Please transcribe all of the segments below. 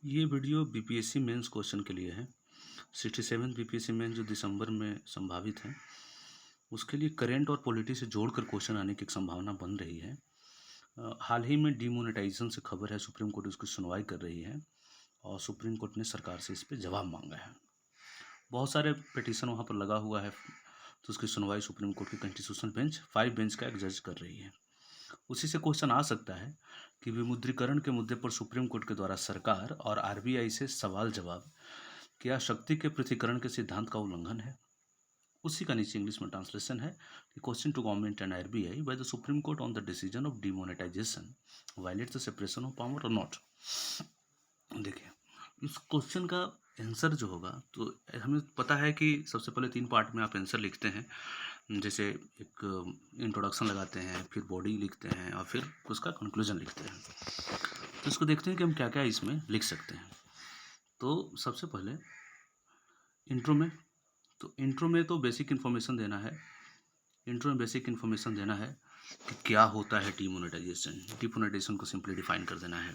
ये video BPSC mains question के लिए है। 67 बीपीएससी मेंस जो दिसंबर में संभावित है, उसके लिए करंट और पॉलिटी से जोड़कर क्वेश्चन आने की एक संभावना बन रही है। हाल ही में डिमोनेटाइजेशन से खबर है, सुप्रीम कोर्ट उसकी सुनवाई कर रही है और सुप्रीम कोर्ट ने सरकार से इस पे जवाब मांगा है। बहुत सारे पिटीशन वहाँ पर लगा हुआ है, तो उसकी सुनवाई सुप्रीम कोर्ट की कॉन्स्टिट्यूशनल बेंच 5 बेंच का एक जज कर रही है। उसी से क्वेश्चन आ सकता है कि विमुद्रीकरण के मुद्दे पर सुप्रीम कोर्ट के द्वारा सरकार और आरबीआई से सवाल जवाब, क्या शक्ति के पृथक्करण के सिद्धांत का उल्लंघन है। उसी का नीचे इंग्लिश में ट्रांसलेशन है कि question to government and RBI by the supreme court on the decision of demonetization violate the separation of power और नॉट। देखिए, इस क्वेश्चन का आंसर जो होगा, तो हमें पता है कि सबसे पहले 3 पार्ट में आप आंसर लिखते हैं। जैसे एक इंट्रोडक्शन लगाते हैं, फिर बॉडी लिखते हैं और फिर उसका कंक्लूजन लिखते हैं। तो इसको देखते हैं कि हम क्या क्या इसमें लिख सकते हैं। तो सबसे पहले इंट्रो में तो बेसिक इन्फॉर्मेशन देना है। इंट्रो में बेसिक इन्फॉर्मेशन देना है कि क्या होता है डिमोनेटाइजेशन। डिमोनेटाइजेशन को सिंपली डिफाइन कर देना है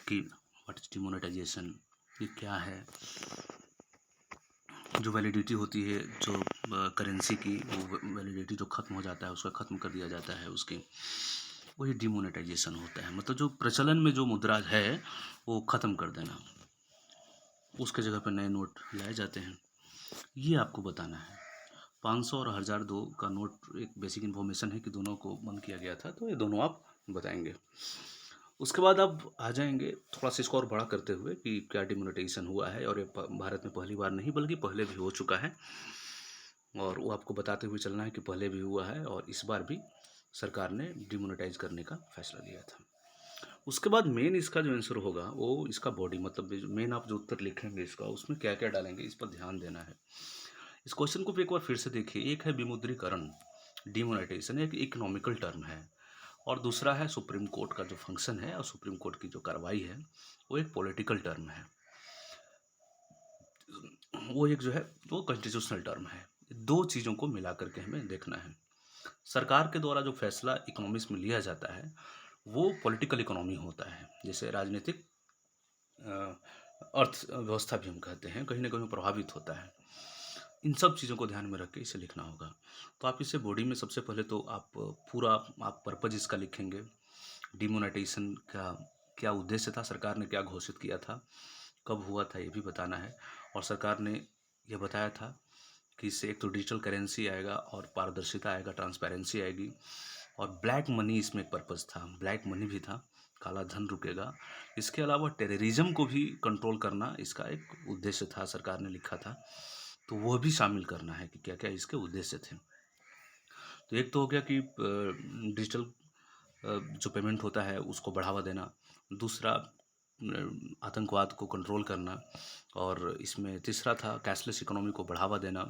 कि व्हाट इज डिमोनेटाइजेशन, ये क्या है। जो वैलिडिटी होती है जो करेंसी की, वो वैलिडिटी जो ख़त्म हो जाता है उसका ख़त्म कर दिया जाता है उसकी, वही डिमोनेटाइजेशन होता है। मतलब जो प्रचलन में जो मुद्रा है वो ख़त्म कर देना, उसके जगह पर नए नोट लाए जाते हैं, ये आपको बताना है। 500 और 1002 का नोट एक बेसिक इन्फॉर्मेशन है कि दोनों को बंद किया गया था, तो ये दोनों आप बताएंगे। उसके बाद आप आ जाएंगे थोड़ा सा इसको और बड़ा करते हुए कि क्या डिमोनेटाइजेशन हुआ है, और ये भारत में पहली बार नहीं बल्कि पहले भी हो चुका है, और वो आपको बताते हुए चलना है कि पहले भी हुआ है और इस बार भी सरकार ने डिमोनेटाइज करने का फैसला लिया था। उसके बाद मेन इसका जो आंसर होगा वो इसका बॉडी, मतलब मेन आप जो उत्तर लिखेंगे इसका, उसमें क्या क्या डालेंगे इस पर ध्यान देना है। इस क्वेश्चन को भी एक बार फिर से देखिए। एक है विमुद्रीकरण, डिमोनेटाइजेशन, एक इकोनॉमिकल टर्म है, और दूसरा है सुप्रीम कोर्ट का जो फंक्शन है और सुप्रीम कोर्ट की जो कार्रवाई है वो एक पॉलिटिकल टर्म है, वो एक जो है वो कॉन्स्टिट्यूशनल टर्म है। दो चीज़ों को मिला करके हमें देखना है। सरकार के द्वारा जो फैसला इकोनॉमिक्स में लिया जाता है वो पॉलिटिकल इकोनॉमी होता है, जैसे राजनीतिक अर्थव्यवस्था भी हम कहते हैं, कहीं ना कहीं प्रभावित होता है। इन सब चीज़ों को ध्यान में रख के इसे लिखना होगा। तो आप इसे बॉडी में सबसे पहले तो आप पूरा आप पर्पज इसका लिखेंगे। डिमोनेटाइजेशन का क्या उद्देश्य था, सरकार ने क्या घोषित किया था, कब हुआ था, ये भी बताना है। और सरकार ने यह बताया था कि इससे एक तो डिजिटल करेंसी आएगा और पारदर्शिता आएगा, ट्रांसपेरेंसी आएगी, और ब्लैक मनी इसमें एक पर्पज़ था, ब्लैक मनी भी था, काला धन रुकेगा। इसके अलावा टेररिज्म को भी कंट्रोल करना इसका एक उद्देश्य था, सरकार ने लिखा था, तो वह भी शामिल करना है कि क्या क्या इसके उद्देश्य थे। तो एक तो हो गया कि डिजिटल जो पेमेंट होता है उसको बढ़ावा देना, दूसरा आतंकवाद को कंट्रोल करना, और इसमें तीसरा था कैशलेस इकोनॉमी को बढ़ावा देना,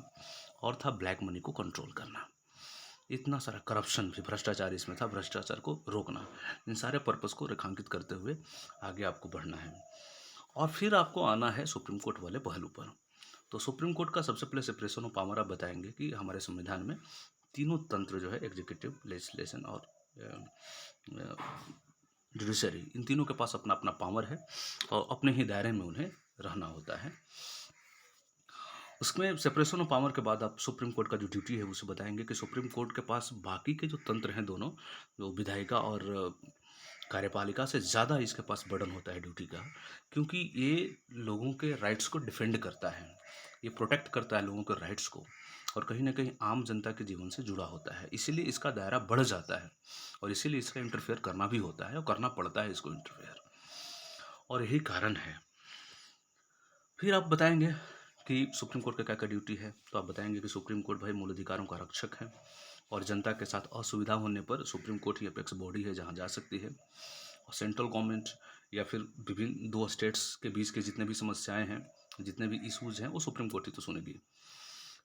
और था ब्लैक मनी को कंट्रोल करना। इतना सारा करप्शन भी, भ्रष्टाचार इसमें था, भ्रष्टाचार को रोकना। इन सारे पर्पस को रेखांकित करते हुए आगे आपको बढ़ना है, और फिर आपको आना है सुप्रीम कोर्ट वाले पहलू पर। तो सुप्रीम कोर्ट का सबसे पहले सेपरेशन ऑफ पावर आप बताएंगे कि हमारे संविधान में तीनों तंत्र जो है, एग्जीक्यूटिव, लेजिस्लेशन और जुडिशरी, इन तीनों के पास अपना अपना पावर है और अपने ही दायरे में उन्हें रहना होता है। उसमें सेपरेशन ऑफ पावर के बाद आप सुप्रीम कोर्ट का जो ड्यूटी है उसे बताएंगे कि सुप्रीम कोर्ट के पास बाकी के जो तंत्र हैं दोनों, जो विधायिका और कार्यपालिका से ज़्यादा इसके पास बर्डन होता है ड्यूटी का, क्योंकि ये लोगों के राइट्स को डिफेंड करता है, ये प्रोटेक्ट करता है लोगों के राइट्स को, और कहीं ना कहीं आम जनता के जीवन से जुड़ा होता है, इसीलिए इसका दायरा बढ़ जाता है, और इसीलिए इसका इंटरफेयर करना भी होता है और करना पड़ता है इसको इंटरफेयर, और यही कारण है। फिर आप बताएंगे कि सुप्रीम कोर्ट का क्या क्या ड्यूटी है। तो आप बताएंगे कि सुप्रीम कोर्ट भाई मूल अधिकारों का रक्षक है, और जनता के साथ असुविधा होने पर सुप्रीम कोर्ट ही अपेक्स बॉडी है जहां जा सकती है, और सेंट्रल गवर्नमेंट या फिर विभिन्न दो स्टेट्स के बीच के जितने भी समस्याएं हैं, जितने भी इश्यूज हैं, वो सुप्रीम कोर्ट ही तो सुनेगी।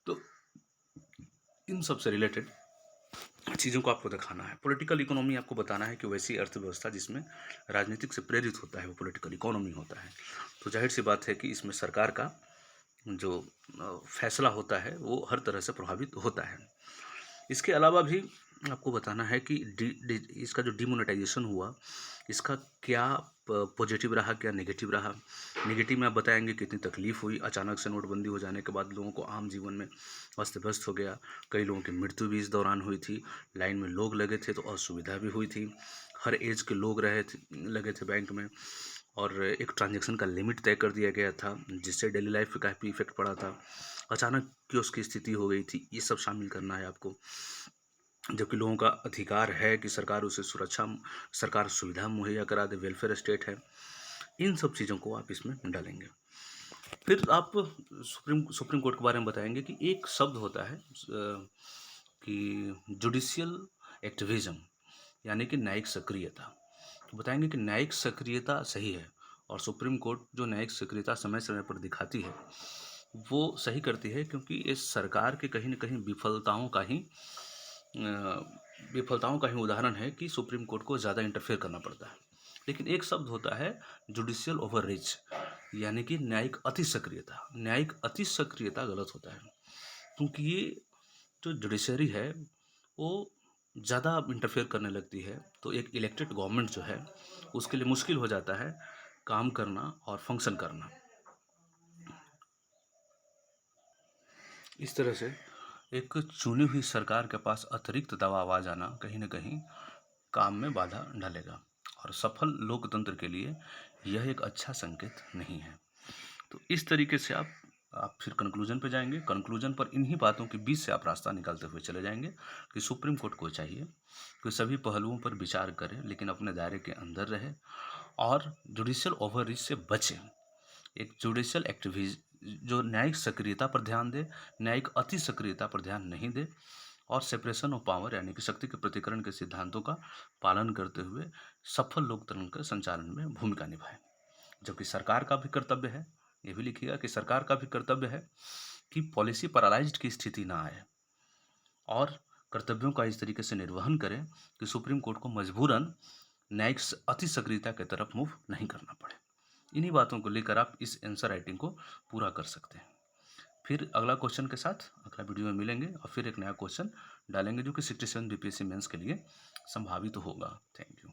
तो इन सब से रिलेटेड चीज़ों को आपको दिखाना है। पॉलिटिकल इकोनॉमी आपको बताना है कि वैसी अर्थव्यवस्था जिसमें राजनीतिक से प्रेरित होता है वो पॉलिटिकल इकोनॉमी होता है। तो जाहिर सी बात है कि इसमें सरकार का जो फैसला होता है वो हर तरह से प्रभावित होता है। इसके अलावा भी आपको बताना है कि इसका जो डिमोनेटाइजेशन हुआ, इसका क्या पॉजिटिव रहा, क्या नेगेटिव रहा। नेगेटिव में आप बताएंगे कितनी तकलीफ हुई, अचानक से नोटबंदी हो जाने के बाद लोगों को आम जीवन में अस्त व्यस्त हो गया। कई लोगों की मृत्यु भी इस दौरान हुई थी। लाइन में लोग लगे थे तो असुविधा भी हुई थी। हर एज के लोग लगे थे बैंक में। और एक ट्रांजैक्शन का लिमिट तय कर दिया गया था, जिससे डेली लाइफ पे काफ़ी इफेक्ट पड़ा था। अचानक की उसकी स्थिति हो गई थी, ये सब शामिल करना है आपको। जबकि लोगों का अधिकार है कि सरकार सुविधा मुहैया करा दे, वेलफेयर स्टेट है। इन सब चीज़ों को आप इसमें डालेंगे। फिर आप सुप्रीम कोर्ट के बारे में बताएंगे कि एक शब्द होता है कि जुडिशियल एक्टिविज्म, यानी कि न्यायिक सक्रियता। तो बताएंगे कि न्यायिक सक्रियता सही है, और सुप्रीम कोर्ट जो न्यायिक सक्रियता समय समय पर दिखाती है वो सही करती है, क्योंकि इस सरकार के कहीं न कहीं विफलताओं का ही उदाहरण है कि सुप्रीम कोर्ट को ज़्यादा इंटरफेयर करना पड़ता है। लेकिन एक शब्द होता है जुडिशियल ओवररीच, यानी कि न्यायिक अति सक्रियता। न्यायिक अति सक्रियता गलत होता है, क्योंकि ये जो जुडिशरी है वो ज़्यादा इंटरफेयर करने लगती है, तो एक इलेक्टेड गवर्नमेंट जो है उसके लिए मुश्किल हो जाता है काम करना और फंक्शन करना। इस तरह से एक चुनी हुई सरकार के पास अतिरिक्त दबाव आ जाना कहीं न कहीं काम में बाधा डालेगा, और सफल लोकतंत्र के लिए यह एक अच्छा संकेत नहीं है। तो इस तरीके से आप फिर कंक्लूजन पे जाएंगे। कंक्लूजन पर इन्हीं बातों के बीच से आप रास्ता निकालते हुए चले जाएंगे कि सुप्रीम कोर्ट को चाहिए कि सभी पहलुओं पर विचार करे, लेकिन अपने दायरे के अंदर रहे और जुडिशियल ओवररीच से बचे। एक जुडिशियल एक्टिविज जो न्यायिक सक्रियता पर ध्यान दे, न्यायिक अति सक्रियता पर ध्यान नहीं दे, और सेपरेशन ऑफ पावर यानी कि शक्ति के प्रतिकरण के सिद्धांतों का पालन करते हुए सफल लोकतंत्र के संचालन में भूमिका निभाए। जबकि सरकार का भी कर्तव्य है, ये भी लिखिएगा कि सरकार का भी कर्तव्य है कि पॉलिसी पैरालाइज्ड की स्थिति ना आए, और कर्तव्यों का इस तरीके से निर्वहन करें कि सुप्रीम कोर्ट को मजबूरन न्यायिक अति सक्रियता की तरफ मूव नहीं करना पड़े। इन्हीं बातों को लेकर आप इस आंसर राइटिंग को पूरा कर सकते हैं। फिर अगला क्वेश्चन के साथ अगला वीडियो में मिलेंगे, और फिर एक नया क्वेश्चन डालेंगे जो कि 67 बीपीएससी मेंस के लिए संभावित होगा। Thank you.